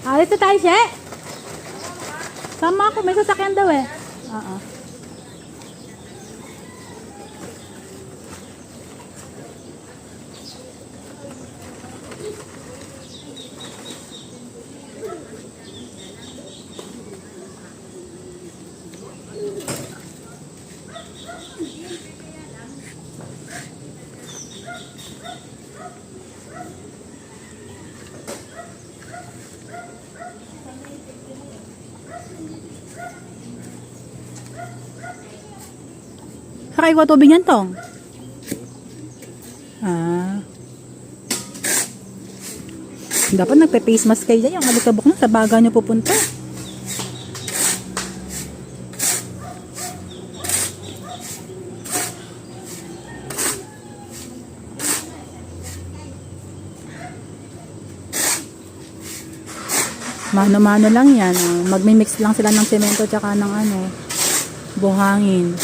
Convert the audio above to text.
Dito tayo, She. Sama ako. May sasakyan daw eh. Oo. Sakay ko tubig yan, Tong. Dapat nagpe-face mask kayo dyan. Yung alikabok na sa baga nyo pupunta. Mano-mano lang yan. Magmi-mix lang sila ng semento tsaka ng buhangin.